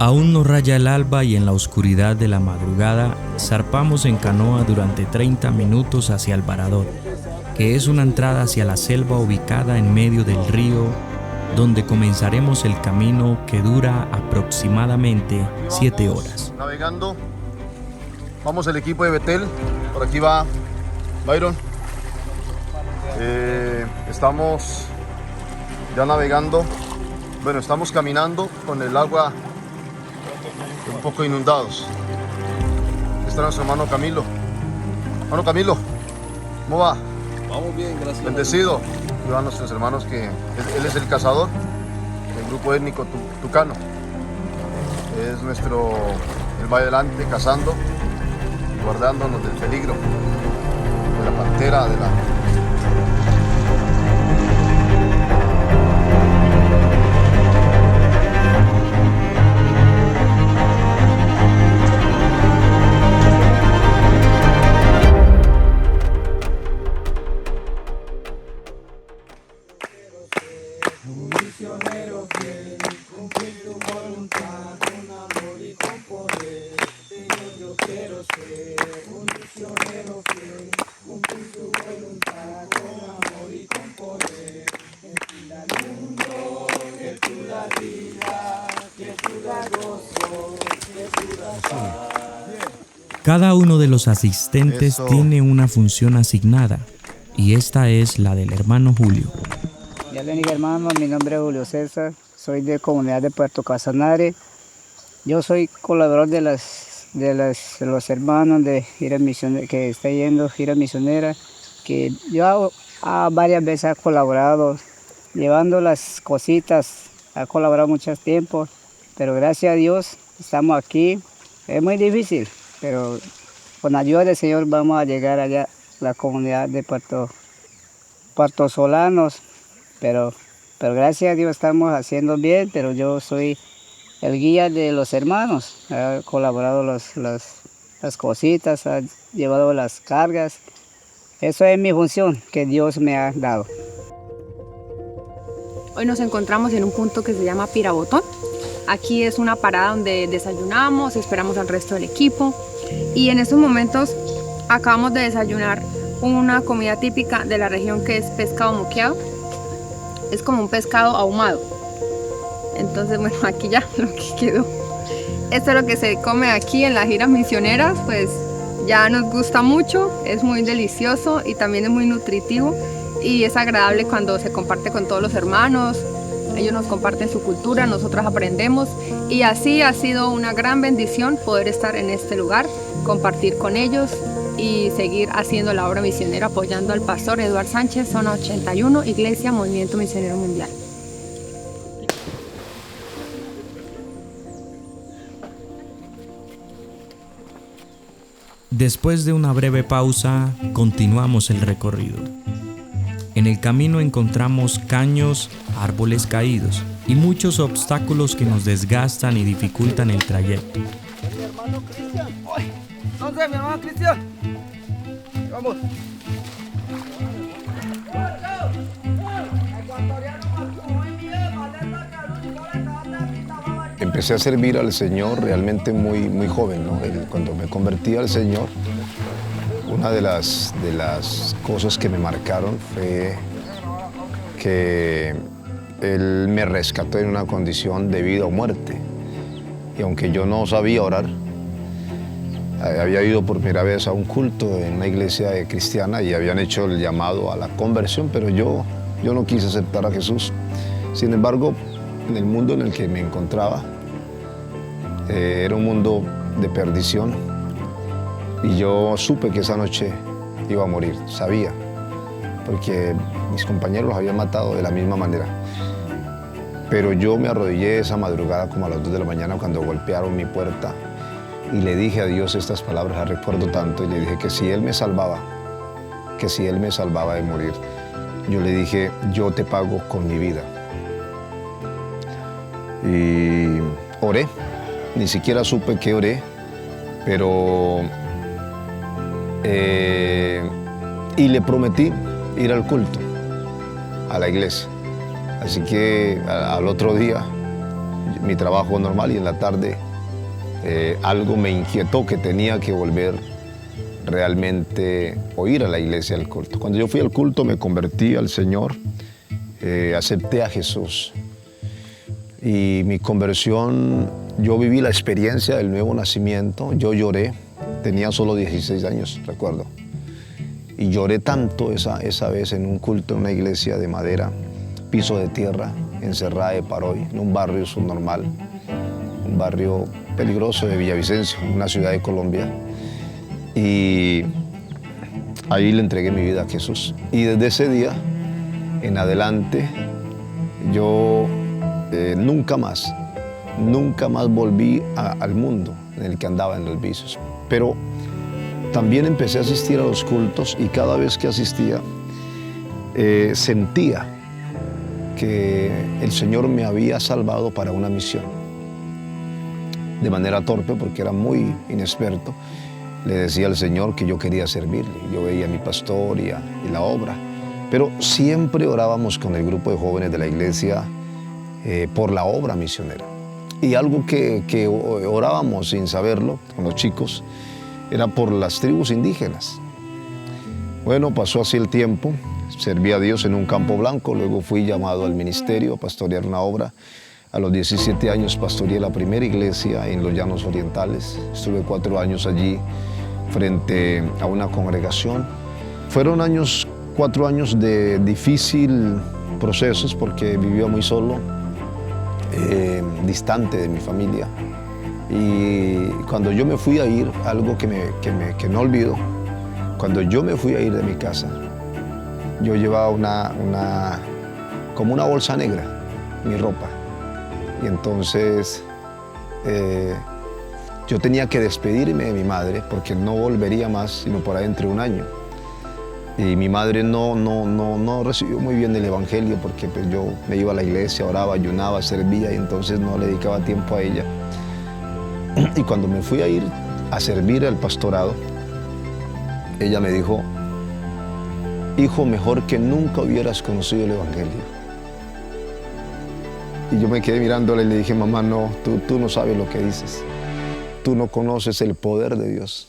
Aún no raya el alba y en la oscuridad de la madrugada zarpamos en canoa durante 30 minutos hacia el Varador, que es una entrada hacia la selva ubicada en medio del río, donde comenzaremos el camino que dura aproximadamente 7 horas. Navegando, vamos el equipo de Betel, por aquí va Byron. Estamos ya navegando, bueno, estamos caminando con el agua un poco inundados. Está nuestro hermano Camilo. Hermano Camilo, ¿cómo va? Vamos bien, gracias. Bendecido. Yo a nuestros hermanos que él es el cazador del grupo étnico tucano. Es nuestro, él va adelante cazando, guardándonos del peligro, de la pantera, de la... Cada uno de los asistentes tiene una función asignada, y esta es la del hermano Julio. Ya le dije, hermano, mi nombre es Julio César, soy de comunidad de Puerto Casanare. Yo soy colaborador de los hermanos de gira misionera, que está yendo gira misionera, que yo varias veces he colaborado, llevando las cositas, he colaborado mucho tiempo, pero gracias a Dios estamos aquí. Es muy difícil, pero con ayuda del Señor vamos a llegar allá a la comunidad de Puerto Solanos, pero gracias a Dios estamos haciendo bien, pero yo soy el guía de los hermanos, he colaborado las cositas, he llevado las cargas. Eso es mi función que Dios me ha dado. Hoy nos encontramos en un punto que se llama Pirabotón. Aquí es una parada donde desayunamos, esperamos al resto del equipo y en estos momentos acabamos de desayunar una comida típica de la región que es pescado moqueado. Es como un pescado ahumado. Entonces, bueno, aquí ya lo que quedó. Esto es lo que se come aquí en las giras misioneras, pues ya nos gusta mucho, es muy delicioso y también es muy nutritivo y es agradable cuando se comparte con todos los hermanos. Ellos nos comparten su cultura, nosotros aprendemos y así ha sido una gran bendición poder estar en este lugar, compartir con ellos y seguir haciendo la obra misionera apoyando al pastor Eduardo Sánchez, Zona 81, Iglesia Movimiento Misionero Mundial. Después de una breve pausa, continuamos el recorrido. En el camino encontramos caños, árboles caídos y muchos obstáculos que nos desgastan y dificultan el trayecto. Mi hermano Cristian. ¿Dónde mi hermano Cristian? Vamos. Empecé a servir al Señor realmente muy joven, ¿no? Cuando me convertí al Señor, una de las cosas que me marcaron fue que Él me rescató en una condición de vida o muerte. Y aunque yo no sabía orar, había ido por primera vez a un culto en una iglesia cristiana y habían hecho el llamado a la conversión, pero yo no quise aceptar a Jesús. Sin embargo, en el mundo en el que me encontraba, era un mundo de perdición y yo supe que esa noche iba a morir, sabía, porque mis compañeros los habían matado de la misma manera. Pero yo me arrodillé esa madrugada como a las 2 de la mañana cuando golpearon mi puerta y le dije a Dios estas palabras, las recuerdo tanto, y le dije que si Él me salvaba de morir, yo le dije, yo te pago con mi vida. Y oré, ni siquiera supe que oré, pero y le prometí ir al culto, a la iglesia. Así que al otro día mi trabajo normal y en la tarde algo me inquietó que tenía que volver realmente o ir a la iglesia al culto. Cuando yo fui al culto me convertí al Señor, acepté a Jesús. Y mi conversión, yo viví la experiencia del nuevo nacimiento, yo lloré, tenía solo 16 años, recuerdo. Y lloré tanto esa vez en un culto en una iglesia de madera, piso de tierra, en Cerrada de Paroy, en un barrio subnormal, un barrio peligroso de Villavicencio, una ciudad de Colombia. Y ahí le entregué mi vida a Jesús. Y desde ese día en adelante, yo nunca más volví al mundo en el que andaba en los vicios. Pero también empecé a asistir a los cultos y cada vez que asistía sentía que el Señor me había salvado para una misión. De manera torpe, porque era muy inexperto, le decía al Señor que yo quería servirle. Yo veía a mi pastor y la obra, pero siempre orábamos con el grupo de jóvenes de la iglesia por la obra misionera. Y algo que orábamos sin saberlo con los chicos era por las tribus indígenas. Bueno, pasó así el tiempo, serví a Dios en un campo blanco, luego fui llamado al ministerio a pastorear una obra. A los 17 años pastoreé la primera iglesia en los Llanos Orientales. Estuve 4 años allí frente a una congregación. Fueron 4 años de difícil procesos porque vivía muy solo, distante de mi familia. Y cuando yo me fui a ir, algo que no olvido, cuando yo me fui a ir de mi casa, yo llevaba como una bolsa negra, mi ropa. Y entonces yo tenía que despedirme de mi madre porque no volvería más sino por ahí dentro de 1 año. Y mi madre no recibió muy bien el evangelio porque pues, yo me iba a la iglesia, oraba, ayunaba, servía y entonces no le dedicaba tiempo a ella. Y cuando me fui a ir a servir al pastorado, ella me dijo: hijo, mejor que nunca hubieras conocido el evangelio. Y yo me quedé mirándole y le dije: mamá, no, tú no sabes lo que dices. Tú no conoces el poder de Dios.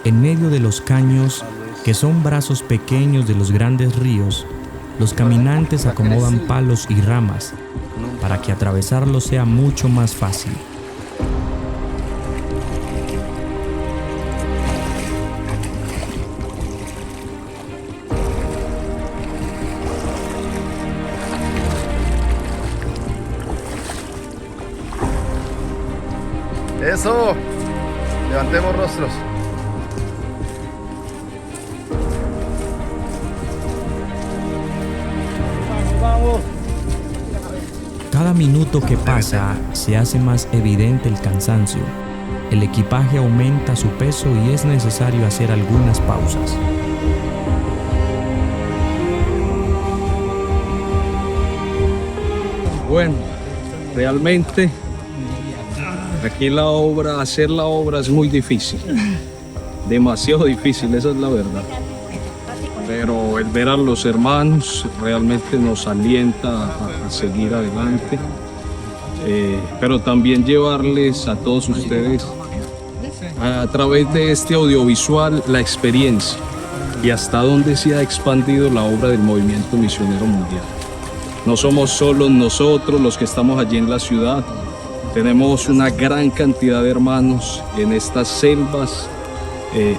En medio de los caños, que son brazos pequeños de los grandes ríos, los caminantes acomodan palos y ramas para que atravesarlo sea mucho más fácil. Eso, levantemos rostros. Cada minuto que pasa se hace más evidente el cansancio. El equipaje aumenta su peso y es necesario hacer algunas pausas. Bueno, realmente aquí hacer la obra es muy difícil, demasiado difícil, esa es la verdad. Pero el ver a los hermanos realmente nos alienta a seguir adelante, pero también llevarles a todos ustedes a través de este audiovisual la experiencia y hasta dónde se ha expandido la obra del Movimiento Misionero Mundial. No somos solo nosotros los que estamos allí en la ciudad, tenemos una gran cantidad de hermanos en estas selvas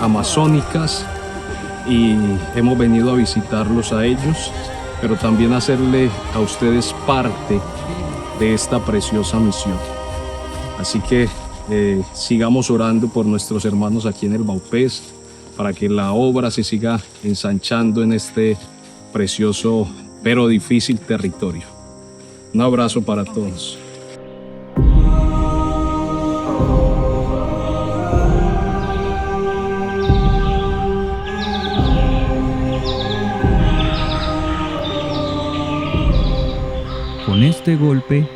amazónicas y hemos venido a visitarlos a ellos, pero también a hacerle a ustedes parte de esta preciosa misión. Así que sigamos orando por nuestros hermanos aquí en el Baupés, para que la obra se siga ensanchando en este precioso pero difícil territorio. Un abrazo para todos. Con este golpe,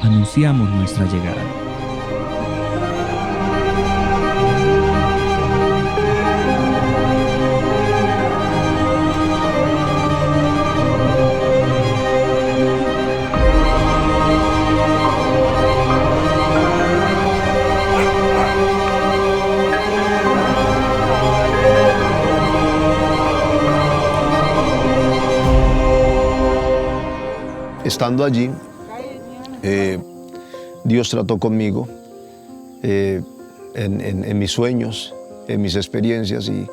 anunciamos nuestra llegada. Estando allí, Dios trató conmigo en mis sueños, en mis experiencias y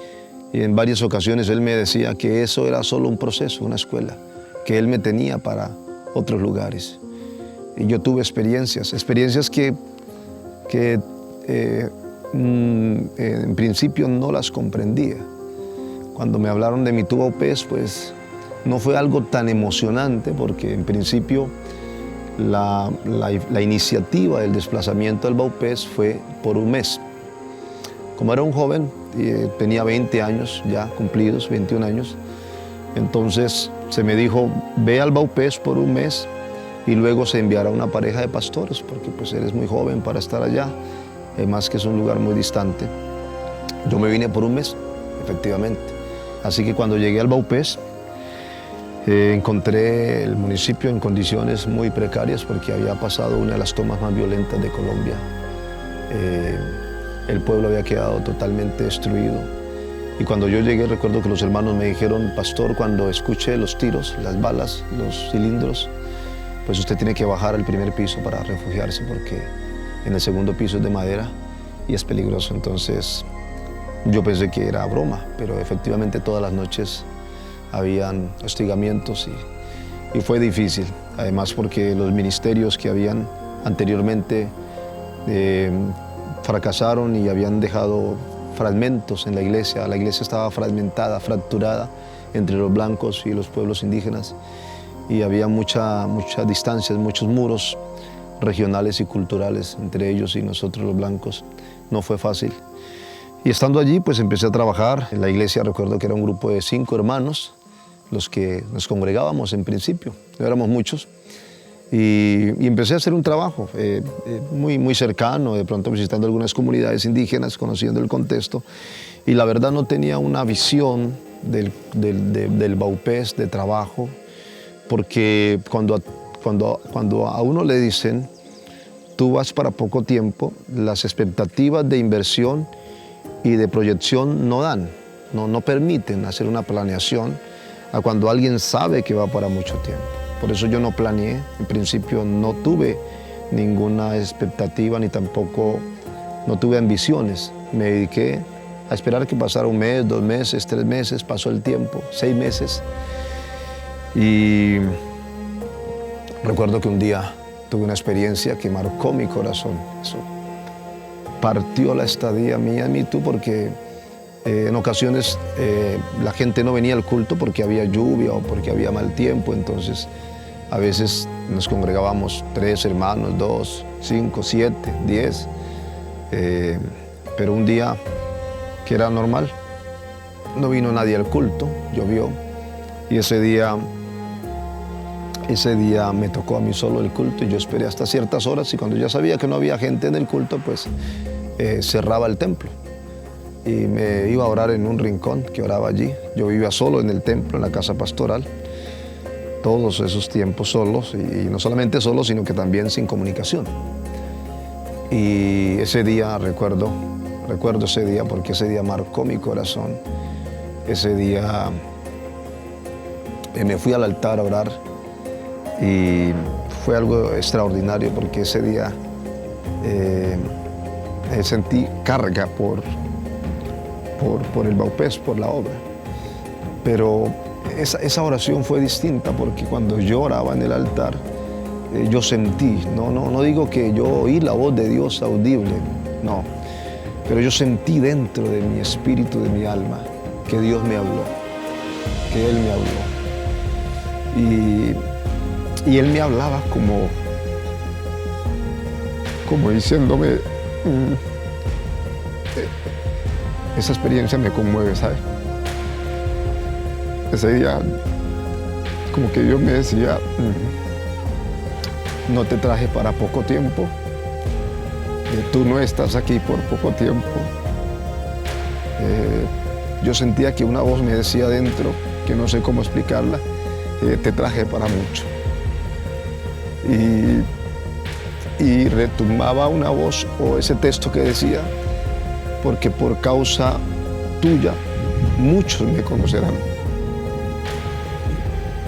en varias ocasiones Él me decía que eso era solo un proceso, una escuela, que Él me tenía para otros lugares. Y yo tuve experiencias que en principio no las comprendía. Cuando me hablaron de mi tubo Baupés, pues no fue algo tan emocionante porque en principio la iniciativa del desplazamiento al Baupés fue por un mes. Como era un joven, tenía 20 años ya cumplidos, 21 años, entonces se me dijo, ve al Baupés por un mes y luego se enviará una pareja de pastores porque pues eres muy joven para estar allá, además que es un lugar muy distante. Yo me vine por un mes, efectivamente. Así que cuando llegué al Baupés, encontré el municipio en condiciones muy precarias porque había pasado una de las tomas más violentas de Colombia. El pueblo había quedado totalmente destruido. Y cuando yo llegué, recuerdo que los hermanos me dijeron, pastor, cuando escuche los tiros, las balas, los cilindros, pues usted tiene que bajar al primer piso para refugiarse porque en el segundo piso es de madera y es peligroso. Entonces yo pensé que era broma, pero efectivamente todas las noches habían hostigamientos y fue difícil, además porque los ministerios que habían anteriormente fracasaron y habían dejado fragmentos en la iglesia estaba fragmentada, fracturada entre los blancos y los pueblos indígenas y había muchas distancias, muchos muros regionales y culturales entre ellos y nosotros los blancos. No fue fácil. Y estando allí, pues empecé a trabajar. En la iglesia recuerdo que era un grupo de 5 hermanos, los que nos congregábamos en principio, no éramos muchos, y empecé a hacer un trabajo muy cercano, de pronto visitando algunas comunidades indígenas, conociendo el contexto, y la verdad no tenía una visión del Baupés, de trabajo, porque cuando a uno le dicen, tú vas para poco tiempo, las expectativas de inversión y de proyección no dan, no permiten hacer una planeación a cuando alguien sabe que va para mucho tiempo. Por eso yo no planeé, en principio no tuve ninguna expectativa ni tampoco no tuve ambiciones. Me dediqué a esperar que pasara un mes, 2 meses, 3 meses, pasó el tiempo, 6 meses. Y recuerdo que un día tuve una experiencia que marcó mi corazón. Eso partió la estadía mía en MeToo porque en ocasiones la gente no venía al culto porque había lluvia o porque había mal tiempo, entonces a veces nos congregábamos 3 hermanos, 2, 5, 7, 10, pero un día que era normal, no vino nadie al culto, llovió, y ese día me tocó a mí solo el culto y yo esperé hasta ciertas horas y cuando ya sabía que no había gente en el culto, pues cerraba el templo. Y me iba a orar en un rincón que oraba allí. Yo vivía solo en el templo, en la casa pastoral, todos esos tiempos solos, y no solamente solos, sino que también sin comunicación. Y ese día recuerdo ese día porque ese día marcó mi corazón. Ese día me fui al altar a orar y fue algo extraordinario porque ese día sentí carga por el Baupés, por la obra. Pero esa oración fue distinta porque cuando yo oraba en el altar, yo sentí, no digo que yo oí la voz de Dios audible, no, pero yo sentí dentro de mi espíritu, de mi alma, que Dios me habló, que Él me habló. Y Él me hablaba como diciéndome, esa experiencia me conmueve, ¿sabes? Ese día, como que Dios me decía, no te traje para poco tiempo, tú no estás aquí por poco tiempo. Yo sentía que una voz me decía adentro, que no sé cómo explicarla, te traje para mucho. Y retumbaba una voz o ese texto que decía, porque por causa tuya muchos me conocerán.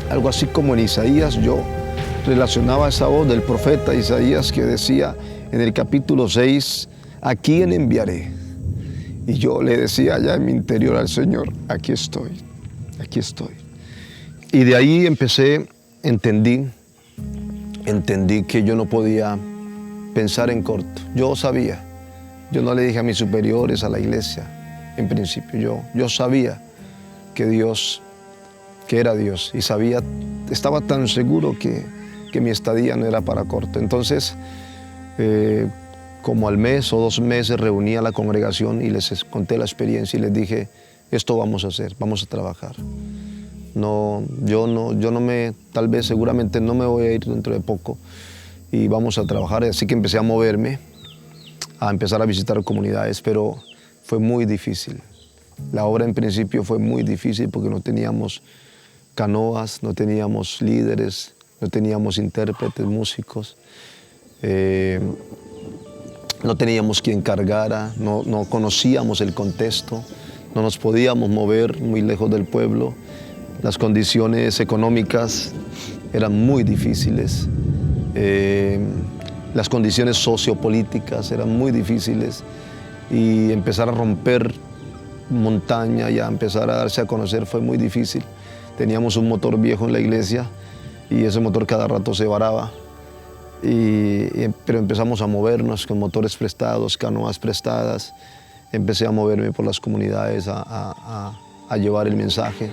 Algo así como en Isaías, yo relacionaba esa voz del profeta Isaías que decía en el capítulo 6, ¿a quién enviaré? Y yo le decía allá en mi interior al Señor, aquí estoy, aquí estoy. Y de ahí entendí que yo no podía pensar en corto. Yo sabía, yo no le dije a mis superiores, a la iglesia, en principio, yo sabía que Dios, que era Dios, y estaba tan seguro que mi estadía no era para corto. Entonces, como al mes o 2 meses reuní a la congregación y les conté la experiencia y les dije, esto vamos a hacer, vamos a trabajar. Tal vez seguramente no me voy a ir dentro de poco y vamos a trabajar. Así que empecé a moverme, a empezar a visitar comunidades, pero fue muy difícil. La obra en principio fue muy difícil porque no teníamos canoas, no teníamos líderes, no teníamos intérpretes, músicos, no teníamos quien cargara, no conocíamos el contexto, no nos podíamos mover muy lejos del pueblo. Las condiciones económicas eran muy difíciles, las condiciones sociopolíticas eran muy difíciles y empezar a romper montaña y a empezar a darse a conocer fue muy difícil. Teníamos un motor viejo en la iglesia y ese motor cada rato se varaba, pero empezamos a movernos con motores prestados, canoas prestadas. Empecé a moverme por las comunidades, a llevar el mensaje,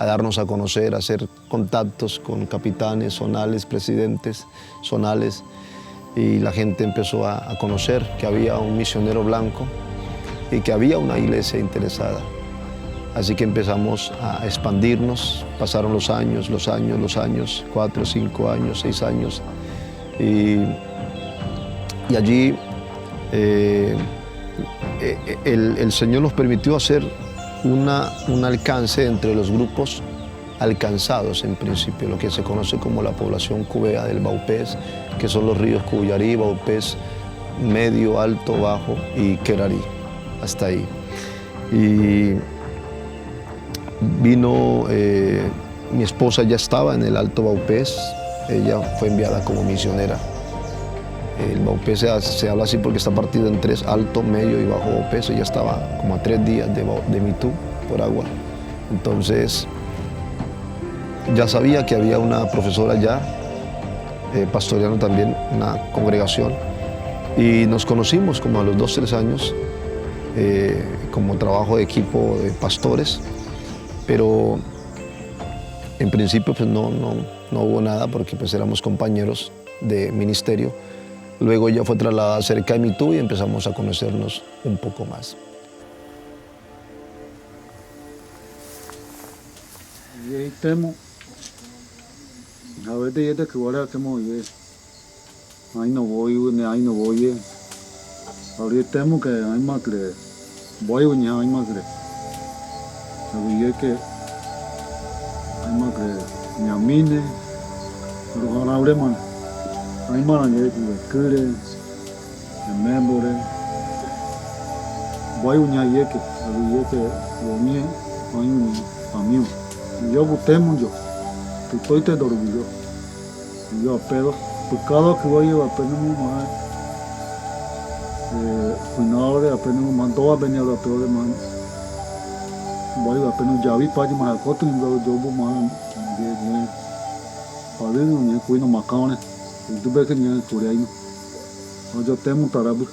a darnos a conocer, a hacer contactos con capitanes, zonales, presidentes zonales, y la gente empezó a conocer que había un misionero blanco y que había una iglesia interesada. Así que empezamos a expandirnos, pasaron los años, 4, 5 años, 6 años, y allí el Señor nos permitió hacer un alcance entre los grupos alcanzados en principio, lo que se conoce como la población cubea del Baupés, que son los ríos Cuyarí, Baupés, Medio, Alto, Bajo y Querarí, hasta ahí. Y vino, mi esposa ya estaba en el Alto Baupés, ella fue enviada como misionera. El Baupés se habla así porque está partido en 3, Alto, Medio y Bajo Baupés. Ella estaba como a 3 días de Mitú por agua. Entonces ya sabía que había una profesora allá, pastoreando también una congregación, y nos conocimos como a los 2, 3 años como trabajo de equipo de pastores, pero en principio pues no hubo nada porque pues éramos compañeros de ministerio. Luego ella fue trasladada cerca de Mitú y empezamos a conocernos un poco más. Aymara ne kure memore boyunya yeke woni ayuni amiu yo butemo yo estoy te dormido yo pero pecado que voy a apenas más finale apenas mandó a venir a peor man voy a apenas ya vi para más coto yo más de para no cuino macane y tú ves que ni por ahí no yo temo tarabu.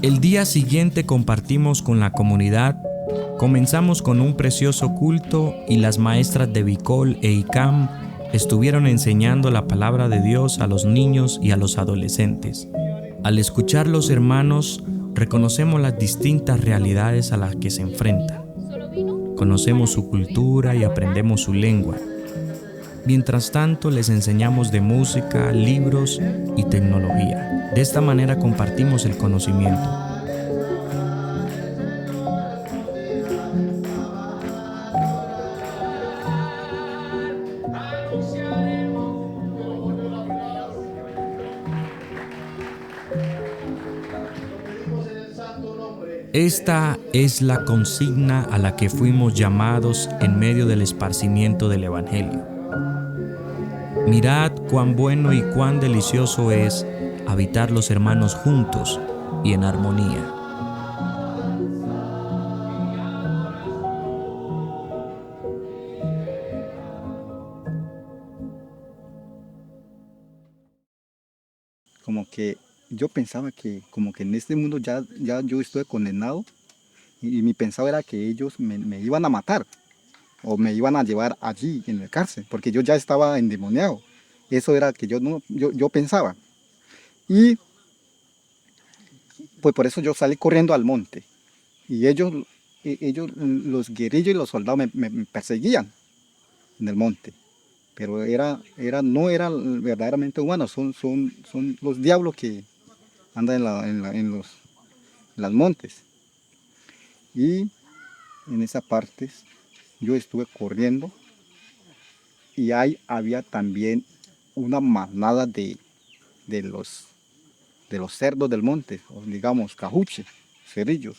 El día siguiente compartimos con la comunidad, comenzamos con un precioso culto y las maestras de Bicol e ICAM estuvieron enseñando la palabra de Dios a los niños y a los adolescentes. Al escuchar los hermanos, reconocemos las distintas realidades a las que se enfrentan. Conocemos su cultura y aprendemos su lengua. Mientras tanto, les enseñamos de música, libros y tecnología. De esta manera compartimos el conocimiento. Esta es la consigna a la que fuimos llamados en medio del esparcimiento del Evangelio. Mirad cuán bueno y cuán delicioso es habitar los hermanos juntos y en armonía. Como que yo pensaba que como que en este mundo ya yo estoy condenado y mi pensado era que ellos me iban a matar o me iban a llevar allí en la cárcel porque yo ya estaba endemoniado. Eso era que yo pensaba. Y pues por eso yo salí corriendo al monte y ellos los guerrillos y los soldados me perseguían en el monte. Pero no era verdaderamente humanos, son los diablos que andan en los montes. Y en esa parte yo estuve corriendo y ahí había también una manada de los cerdos del monte, o digamos cajuche, cerrillos.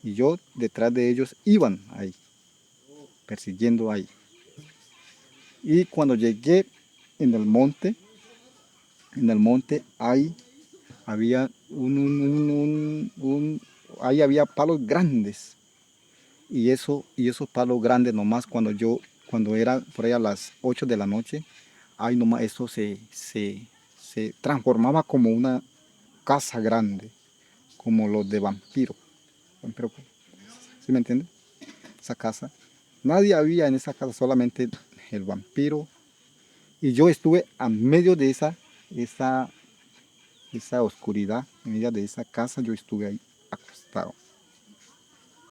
Y yo detrás de ellos iban ahí, persiguiendo ahí. Y cuando llegué en el monte ahí había ahí había palos grandes. Y esos palos grandes nomás cuando era por ahí a las 8 de la noche, ahí nomás eso se transformaba como una casa grande, como los de vampiro. ¿Sí me entiende? Esa casa. Nadie había en esa casa, solamente el vampiro. Y yo estuve a medio de esa oscuridad, en medio de esa casa, yo estuve ahí acostado.